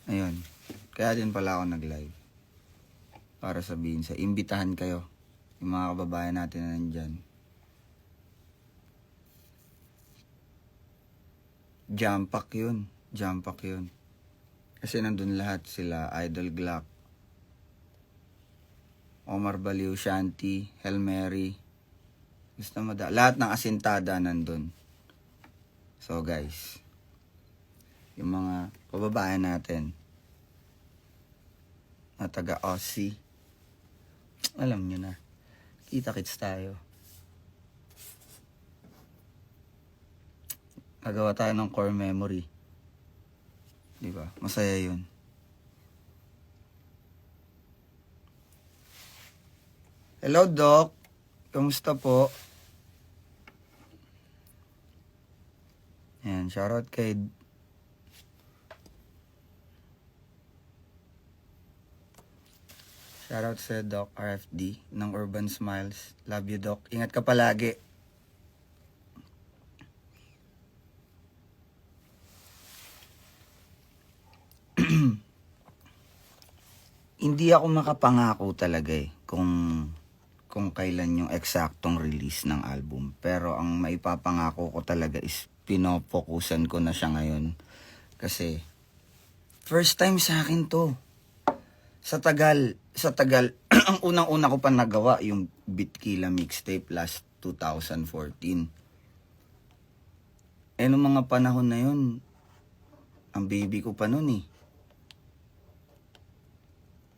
Ayun. Kaya din pala ako nag-live. Para sabihin sa imbitahan kayo. Yung mga kababayan natin na nandyan. Jam pack yun. Jam pack yun. Kasi nandun lahat sila. Idol Glock, Omar Baliw, Shanti, Hail Mary. Gusto mo lahat ng asintada nandun. So guys, yung mga kababayan natin na taga Aussie, alam nyo na, kita-kits tayo. Nagawa tayo ng core memory. Diba? Masaya yun. Hello, Doc. Kamusta po? Ayan, shoutout kay shoutout sa Doc RFD ng Urban Smiles. Love you, Doc. Ingat ka palagi. Hindi ako makapangako talaga kung kailan yung eksaktong release ng album. Pero ang maipapangako ko talaga is pinopokusan ko na siya ngayon. Kasi first time sa akin to. Sa tagal, ang unang-una ko pa nagawa yung Bitkila mixtape last 2014. Nung mga panahon na yun, ang baby ko pa nun eh.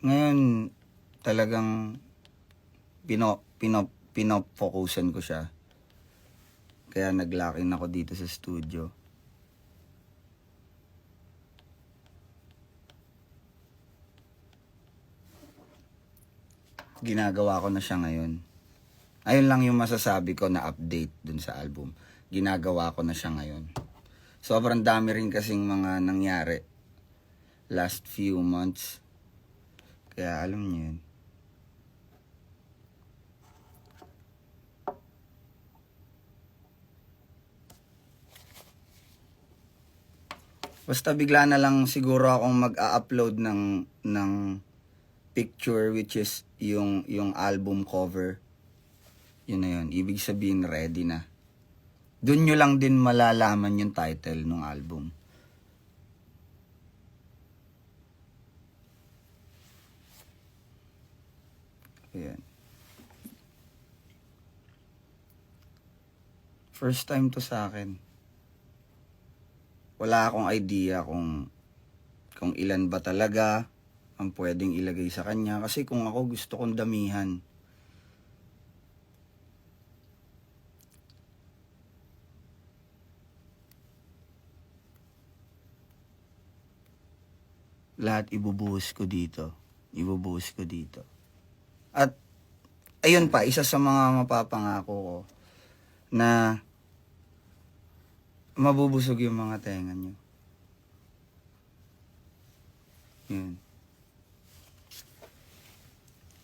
Ngayon, talagang pinofokusan ko siya. Kaya nag-lock-in ako dito sa studio. Ginagawa ko na siya ngayon. Ayun lang yung masasabi ko na update dun sa album. Ginagawa ko na siya ngayon. Sobrang dami rin kasing mga nangyari last few months. Kaya alam niyo yun. Basta bigla na lang siguro akong mag-a-upload ng picture which is yung album cover. Yun na yun. Ibig sabihin ready na. Doon nyo lang din malalaman yung title ng album. Ayan. First time to sa akin. Wala akong idea kung ilan ba talaga ang pwedeng ilagay sa kanya. Kasi kung ako gusto kong damihan. Lahat ibubuhos ko dito. At ayun pa, isa sa mga mapapangako ko na mabubusog yung mga tenga nyo. Yun.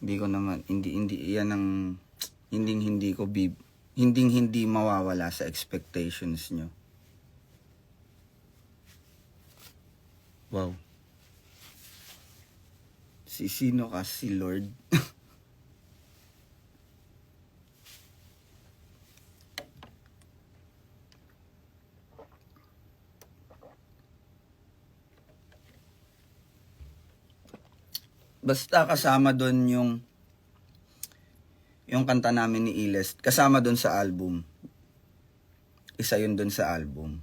Hindi yan ang hindi mawawala sa expectations nyo. Wow. Sino ka? Si Lord? Basta kasama doon yung kanta namin ni Iles. Kasama doon sa album. Isa yun doon sa album.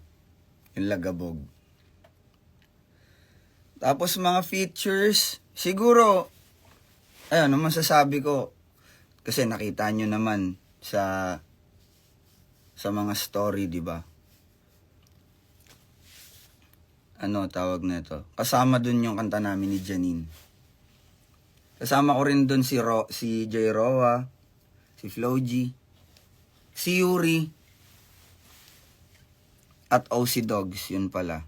Yung Lagabog. Tapos mga features, siguro, ayun, ano masasabi ko? Kasi nakita nyo naman sa mga story, di ba? Ano tawag na ito? Kasama doon yung kanta namin ni Janine. Kasama ko rin doon si J. Roa, si Flo G, si Yuri, at OC Dogs, yun pala.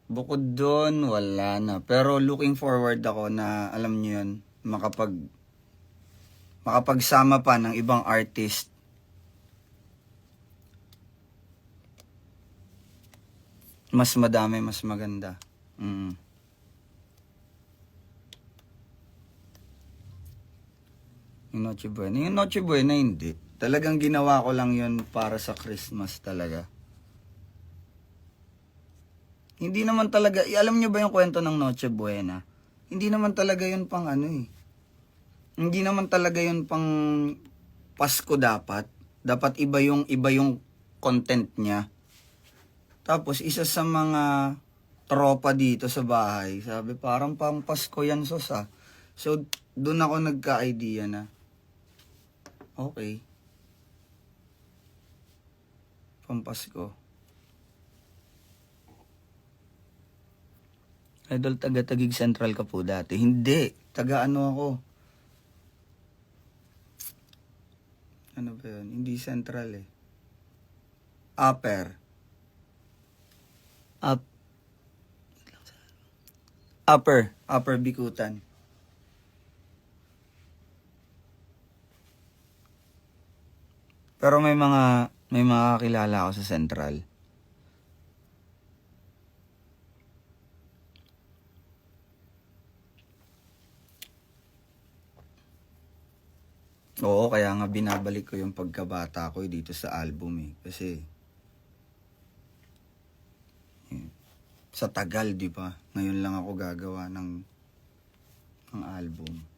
Bukod doon, wala na. Pero looking forward ako na, alam nyo yun, makapagsama pa ng ibang artist. Mas madami, mas maganda. Yung Noche Buena. Yung Noche Buena, hindi. Talagang ginawa ko lang yun para sa Christmas talaga. Hindi naman talaga, alam nyo ba yung kwento ng Noche Buena? Hindi naman talaga yun pang ano eh. Hindi naman talaga yun pang Pasko dapat. Dapat iba yung content niya. Tapos isa sa mga tropa dito sa bahay, sabi parang pang Pasko yan sos ah. So doon ako nagka-idea na okay. Pang Pasko. Idol, taga Taguig Central ka po dati. Hindi. Taga ano ako. Ano ba yun? Hindi Central eh. Upper. Upper Bikutan. Pero may mga kakilala ako sa Central. Oo, kaya nga binabalik ko yung pagkabata ko dito sa album eh. Kasi sa tagal, di ba? Ngayon lang ako gagawa ng album.